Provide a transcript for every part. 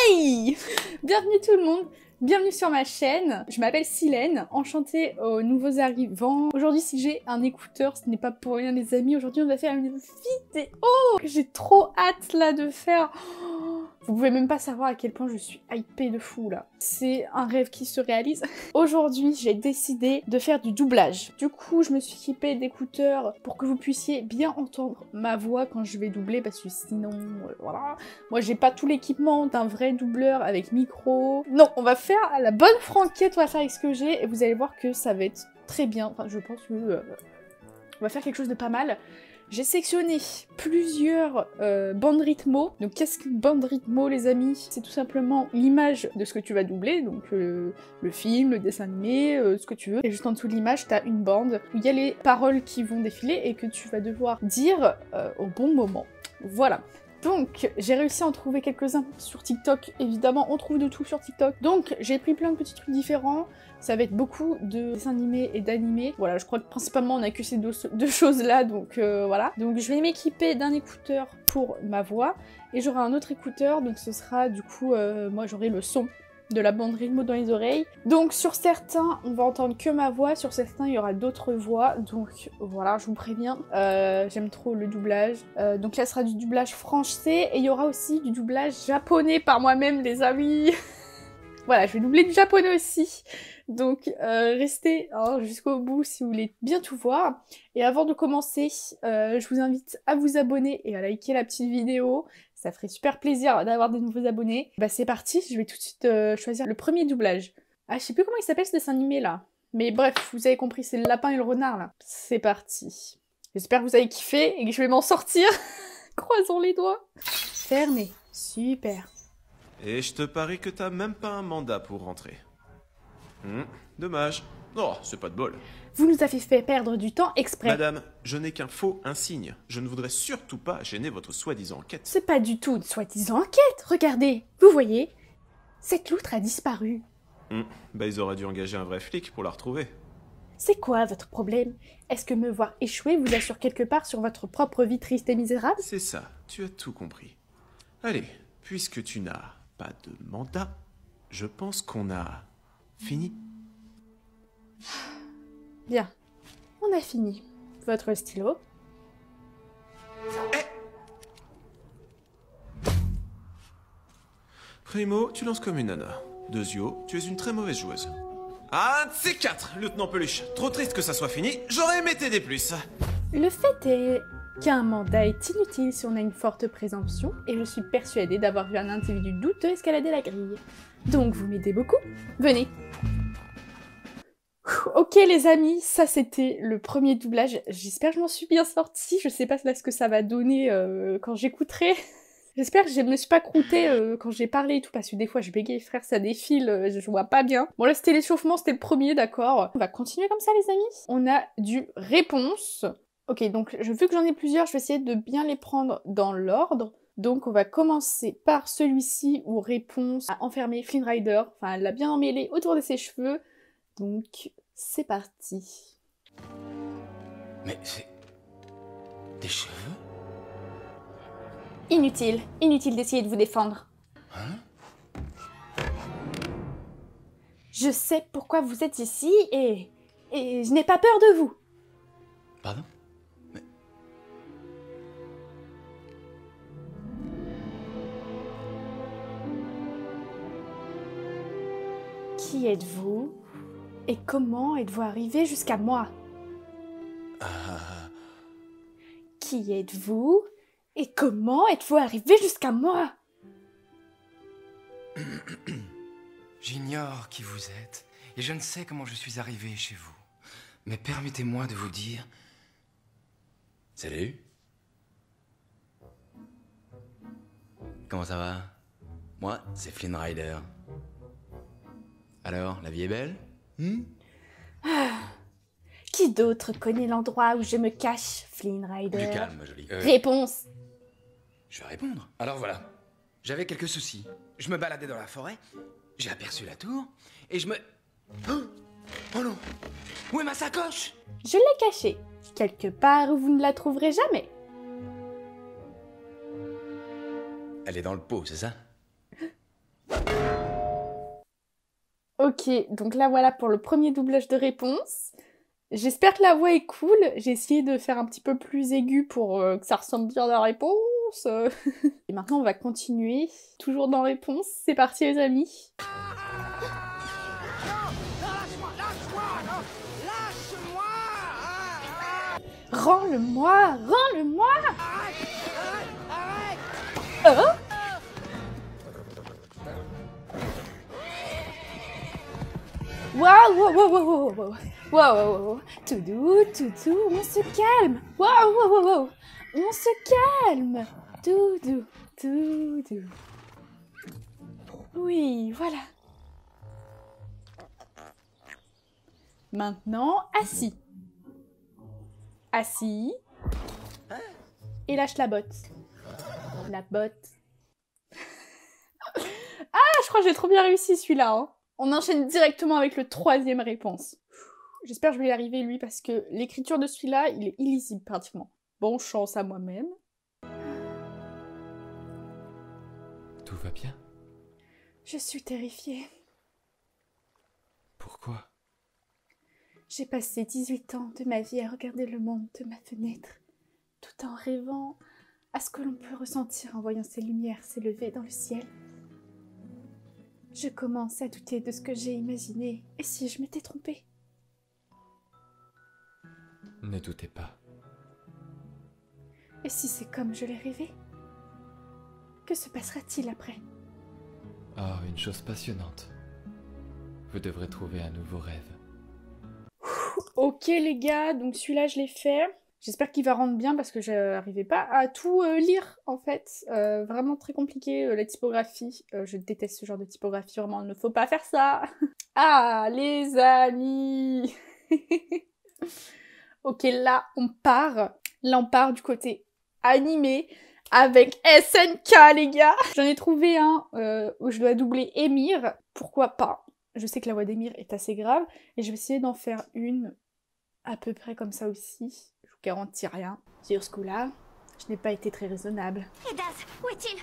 Hey! Bienvenue tout le monde, bienvenue sur ma chaîne. Je m'appelle Silène, enchantée aux nouveaux arrivants. Aujourd'hui, si j'ai un écouteur, ce n'est pas pour rien les amis. Aujourd'hui, on va faire une vidéo que j'ai trop hâte là de faire. Vous pouvez même pas savoir à quel point je suis hypée de fou là. C'est un rêve qui se réalise. Aujourd'hui, j'ai décidé de faire du doublage. Du coup, je me suis équipée d'écouteurs pour que vous puissiez bien entendre ma voix quand je vais doubler parce que sinon, voilà. Moi, j'ai pas tout l'équipement d'un vrai doubleur avec micro. Non, on va faire à la bonne franquette, on va faire avec ce que j'ai et vous allez voir que ça va être très bien. Enfin, je pense que on va faire quelque chose de pas mal. J'ai sélectionné plusieurs bandes rythmo. Donc qu'est-ce qu'une bande rythmo les amis? C'est tout simplement l'image de ce que tu vas doubler, donc le film, le dessin animé, ce que tu veux. Et juste en dessous de l'image, t'as une bande où il y a les paroles qui vont défiler et que tu vas devoir dire au bon moment. Voilà. Donc, j'ai réussi à en trouver quelques-uns sur TikTok. Évidemment, on trouve de tout sur TikTok. Donc, j'ai pris plein de petits trucs différents. Ça va être beaucoup de dessins animés et d'animés. Voilà, je crois que principalement, on a que ces deux choses-là. Donc, voilà. Donc, je vais m'équiper d'un écouteur pour ma voix. Et j'aurai un autre écouteur. Donc, ce sera, du coup, moi, j'aurai le son de la bande rythmo dans les oreilles. Donc sur certains, on va entendre que ma voix, sur certains, il y aura d'autres voix. Donc voilà, je vous préviens, j'aime trop le doublage. Donc là, ce sera du doublage français et il y aura aussi du doublage japonais par moi-même, les amis. Voilà, je vais doubler du japonais aussi. Donc restez hein, jusqu'au bout si vous voulez bien tout voir. Et avant de commencer, je vous invite à vous abonner et à liker la petite vidéo. Ça ferait super plaisir d'avoir des nouveaux abonnés. Bah c'est parti, je vais tout de suite choisir le premier doublage. Ah, je sais plus comment il s'appelle ce dessin animé là. Mais bref, vous avez compris, c'est le lapin et le renard là. C'est parti. J'espère que vous avez kiffé et que je vais m'en sortir. Croisons les doigts. Fermé. Super. Et je te parie que t'as même pas un mandat pour rentrer. Dommage. Oh, c'est pas de bol. Vous nous avez fait perdre du temps exprès. Madame, je n'ai qu'un faux insigne. Je ne voudrais surtout pas gêner votre soi-disant enquête. C'est pas du tout une soi-disant enquête. Regardez, vous voyez, cette loutre a disparu. Bah ils auraient dû engager un vrai flic pour la retrouver. C'est quoi votre problème? Est-ce que me voir échouer vous assure quelque part sur votre propre vie triste et misérable? C'est ça, tu as tout compris. Allez, puisque tu n'as pas de mandat, je pense qu'on a fini. Bien, on a fini. Votre stylo. Primo, tu lances comme une nana. Deuxio, tu es une très mauvaise joueuse. Un de ces quatre, lieutenant Peluche. Trop triste que ça soit fini, j'aurais aimé t'aider plus. Le fait est qu'un mandat est inutile si on a une forte présomption, et je suis persuadée d'avoir vu un individu douteux escalader la grille. Donc vous m'aidez beaucoup? Venez. Ok les amis, ça c'était le premier doublage. J'espère que je m'en suis bien sortie. Je sais pas là ce que ça va donner quand j'écouterai. J'espère que je me suis pas croûtée quand j'ai parlé et tout, parce que des fois je bégaye, frère, ça défile, je vois pas bien. Bon là c'était l'échauffement, c'était le premier, d'accord. On va continuer comme ça les amis. On a du réponse. Ok, donc vu que j'en ai plusieurs, je vais essayer de bien les prendre dans l'ordre. Donc on va commencer par celui-ci où réponse a enfermé Flynn Rider. Enfin, elle l'a bien emmêlé autour de ses cheveux. Donc, c'est parti. Mais c'est... des cheveux? Inutile d'essayer de vous défendre. Hein? Je sais pourquoi vous êtes ici et je n'ai pas peur de vous. Pardon? Mais... Qui êtes-vous? Et comment êtes-vous arrivé jusqu'à moi? Qui êtes-vous? Et comment êtes-vous arrivé jusqu'à moi? J'ignore qui vous êtes, et je ne sais comment je suis arrivé chez vous. Mais permettez-moi de vous dire... Salut. Comment ça va? Moi, c'est Flynn Rider. Alors, la vie est belle? Qui d'autre connaît l'endroit où je me cache, Flynn Rider? Du calme, ma jolie. Réponse. Je vais répondre. Alors voilà. J'avais quelques soucis. Je me baladais dans la forêt, j'ai aperçu la tour, et je me... Oh non! Où est ma sacoche? Je l'ai cachée, quelque part où vous ne la trouverez jamais. Elle est dans le pot, c'est ça? Ok, donc là voilà pour le premier doublage de réponse. J'espère que la voix est cool. J'ai essayé de faire un petit peu plus aigu pour que ça ressemble bien à la réponse. Et maintenant on va continuer, toujours dans réponse. C'est parti les amis. Rends-le-moi, rends-le-moi. Waouh, waouh, waouh, waouh, waouh, waouh, waouh, tout doux, on se calme. Waouh, waouh, waouh, waouh, on se calme. Tout doux. Oui, voilà. Maintenant, assis. Assis. Et lâche la botte. La botte. Ah, je crois que j'ai trop bien réussi celui-là. Hein. On enchaîne directement avec le troisième réponse. J'espère que je vais y arriver, lui, parce que l'écriture de celui-là, il est illisible, pratiquement. Bon chance à moi-même. Tout va bien? Je suis terrifiée. Pourquoi? J'ai passé 18 ans de ma vie à regarder le monde de ma fenêtre, tout en rêvant à ce que l'on peut ressentir en voyant ces lumières s'élever dans le ciel. Je commence à douter de ce que j'ai imaginé. Et si je m'étais trompée? Ne doutez pas. Et si c'est comme je l'ai rêvé? Que se passera-t-il après? Oh, une chose passionnante. Vous devrez trouver un nouveau rêve. Ok les gars, donc celui-là je l'ai fait. J'espère qu'il va rendre bien parce que je n'arrivais pas à tout lire en fait. Vraiment très compliqué la typographie. Je déteste ce genre de typographie, vraiment il ne faut pas faire ça. Ah les amis. Ok là on part. Là on part du côté animé avec SNK les gars. J'en ai trouvé un où je dois doubler Émir. Pourquoi pas? Je sais que la voix d'Émir est assez grave et je vais essayer d'en faire une à peu près comme ça aussi. Je vous garantis rien. Sur ce coup-là, je n'ai pas été très raisonnable. Et Daz, où est-il?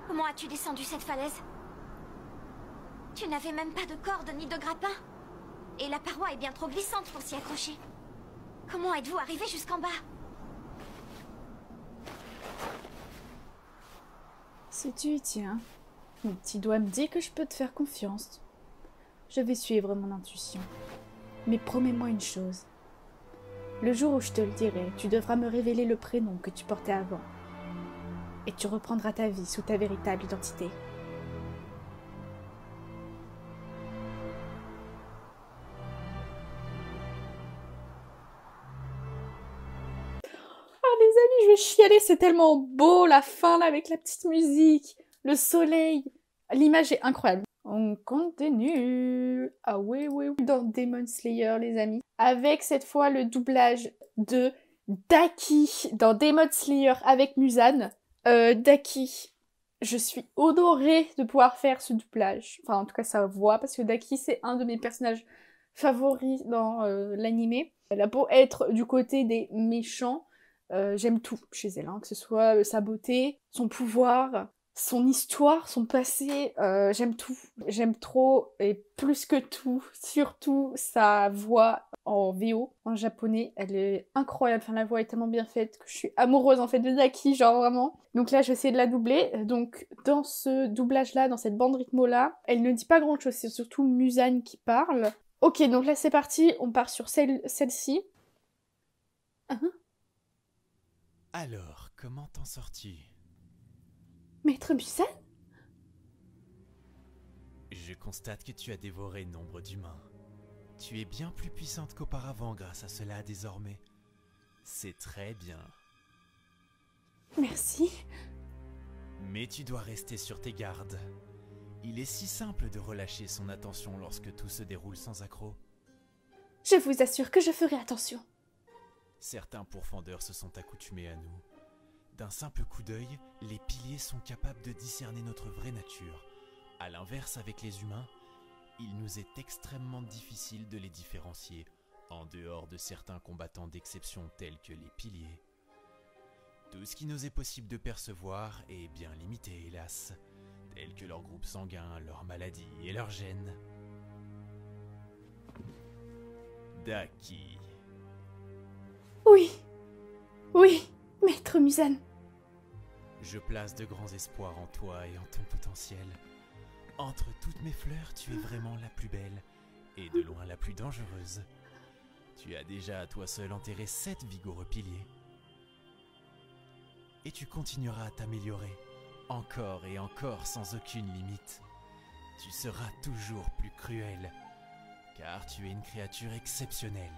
Comment as-tu descendu cette falaise? Tu n'avais même pas de corde ni de grappin. Et la paroi est bien trop glissante pour s'y accrocher. Comment êtes-vous arrivé jusqu'en bas? Si tu y tiens, mon petit doigt me dit que je peux te faire confiance. Je vais suivre mon intuition. Mais promets-moi une chose. Le jour où je te le dirai, tu devras me révéler le prénom que tu portais avant. Et tu reprendras ta vie sous ta véritable identité. Oh les amis, je vais chialer, c'est tellement beau la fin là avec la petite musique, le soleil, l'image est incroyable. On continue. Ah oui, dans Demon Slayer les amis. Avec cette fois le doublage de Daki dans Demon Slayer avec Muzan. Daki, je suis honorée de pouvoir faire ce doublage. Enfin, en tout cas, sa voix, parce que Daki, c'est un de mes personnages favoris dans l'animé. Elle a beau être du côté des méchants, j'aime tout chez elle, hein, que ce soit sa beauté, son pouvoir, son histoire, son passé, j'aime tout. J'aime trop, et plus que tout, surtout sa voix en VO, en japonais, elle est incroyable, enfin la voix est tellement bien faite que je suis amoureuse en fait de Daki, genre vraiment. Donc là je vais essayer de la doubler, donc dans ce doublage là, dans cette bande rythmo là, elle ne dit pas grand chose, c'est surtout Muzan qui parle. Ok, donc là c'est parti, on part sur celle-ci. Alors, comment t'en sors-tu? Maître Muzan? Je constate que tu as dévoré nombre d'humains. Tu es bien plus puissante qu'auparavant grâce à cela désormais. C'est très bien. Merci. Mais tu dois rester sur tes gardes. Il est si simple de relâcher son attention lorsque tout se déroule sans accroc. Je vous assure que je ferai attention. Certains pourfendeurs se sont accoutumés à nous. D'un simple coup d'œil, les piliers sont capables de discerner notre vraie nature. À l'inverse, avec les humains, il nous est extrêmement difficile de les différencier, en dehors de certains combattants d'exception tels que les piliers. Tout ce qui nous est possible de percevoir est bien limité, hélas, tels que leur groupe sanguin, leurs maladies et leurs gènes. Daki. Oui, oui, maître Muzan. Je place de grands espoirs en toi et en ton potentiel. Entre toutes mes fleurs, tu es vraiment la plus belle, et de loin la plus dangereuse. Tu as déjà à toi seul enterré 7 vigoureux piliers. Et tu continueras à t'améliorer, encore et encore sans aucune limite. Tu seras toujours plus cruel, car tu es une créature exceptionnelle.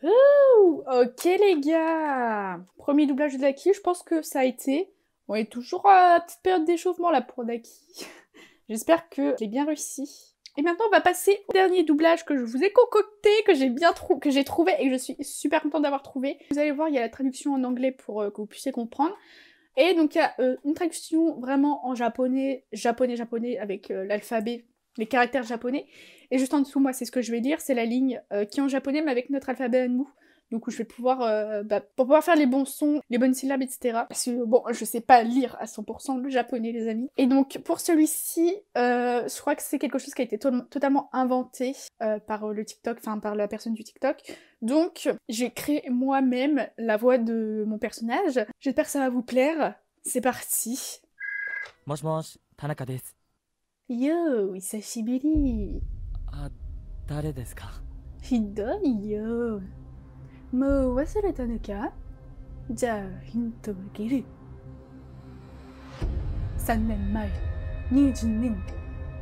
Ouh, ok les gars. Premier doublage de Daki, je pense que ça a été. On est toujours à la petite période d'échauffement là pour Daki. J'espère que j'ai bien réussi. Et maintenant on va passer au dernier doublage que je vous ai concocté, que j'ai trouvé et que je suis super contente d'avoir trouvé. Vous allez voir, il y a la traduction en anglais pour que vous puissiez comprendre. Et donc il y a une traduction vraiment en japonais avec l'alphabet, les caractères japonais. Et juste en dessous, moi, c'est ce que je vais lire, c'est la ligne qui est en japonais, mais avec notre alphabet à nous. Donc, je vais pouvoir, pour pouvoir faire les bons sons, les bonnes syllabes, etc. Parce que, bon, je sais pas lire à 100% le japonais, les amis. Et donc, pour celui-ci, je crois que c'est quelque chose qui a été totalement inventé par le TikTok, enfin, par la personne du TikTok. Donc, j'ai créé moi-même la voix de mon personnage. J'espère que ça va vous plaire. C'est parti. Moshi, Tanaka desu. Yo, isashiburi. 誰ですか? ひどいよ。もう忘れたのか? じゃあヒントをあげる。3年前、20年、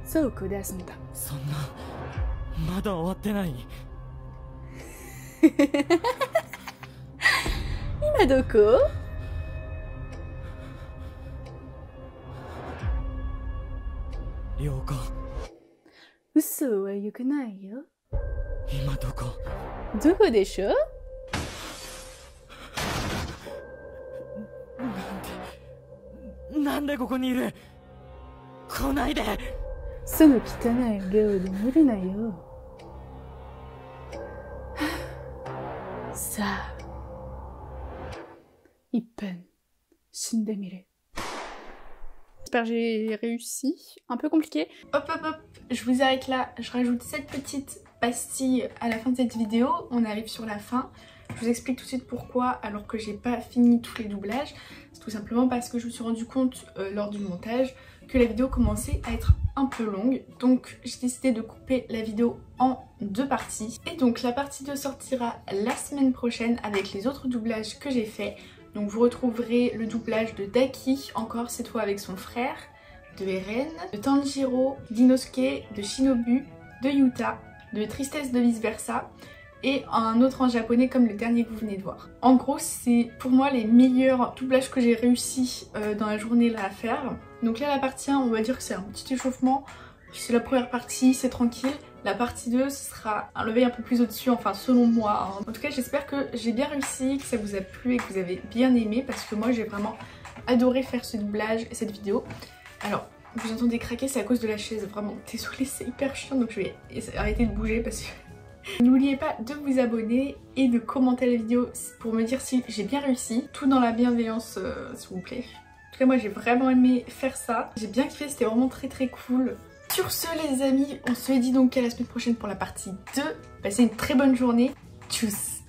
倉庫で遊んだ。そんな、まだ終わってない。今どこ? 了解。嘘は良くないよ。今どこ? どこでしょ? なんでここにいる? 来ないで! その汚い量で寝るなよ。さあ、1分死んでみる。J'espère que j'ai réussi. Un peu compliqué. Hop hop hop, je vous arrête là. Je rajoute cette petite pastille à la fin de cette vidéo. On arrive sur la fin. Je vous explique tout de suite pourquoi alors que j'ai pas fini tous les doublages. C'est tout simplement parce que je me suis rendu compte lors du montage que la vidéo commençait à être un peu longue. Donc j'ai décidé de couper la vidéo en 2 parties. Et donc la partie 2 sortira la semaine prochaine avec les autres doublages que j'ai fait. Donc vous retrouverez le doublage de Daki, encore cette fois avec son frère, de Eren, de Tanjiro, d'Inosuke, de Shinobu, de Yuta, de Tristesse de vice versa, et un autre en japonais comme le dernier que vous venez de voir. En gros, c'est pour moi les meilleurs doublages que j'ai réussi dans la journée là à faire. Donc là la partie 1, on va dire que c'est un petit échauffement, c'est la première partie, c'est tranquille. La partie 2, ce sera un level un peu plus au-dessus, enfin selon moi. Hein. En tout cas, j'espère que j'ai bien réussi, que ça vous a plu et que vous avez bien aimé parce que moi j'ai vraiment adoré faire ce doublage et cette vidéo. Alors, vous entendez craquer, c'est à cause de la chaise, vraiment. Désolée, c'est hyper chiant donc je vais arrêter de bouger parce que... N'oubliez pas de vous abonner et de commenter la vidéo pour me dire si j'ai bien réussi. Tout dans la bienveillance, s'il vous plaît. En tout cas, moi j'ai vraiment aimé faire ça. J'ai bien kiffé, c'était vraiment très très cool. Sur ce les amis, on se dit donc à la semaine prochaine pour la partie 2. Passez une très bonne journée. Tchuss!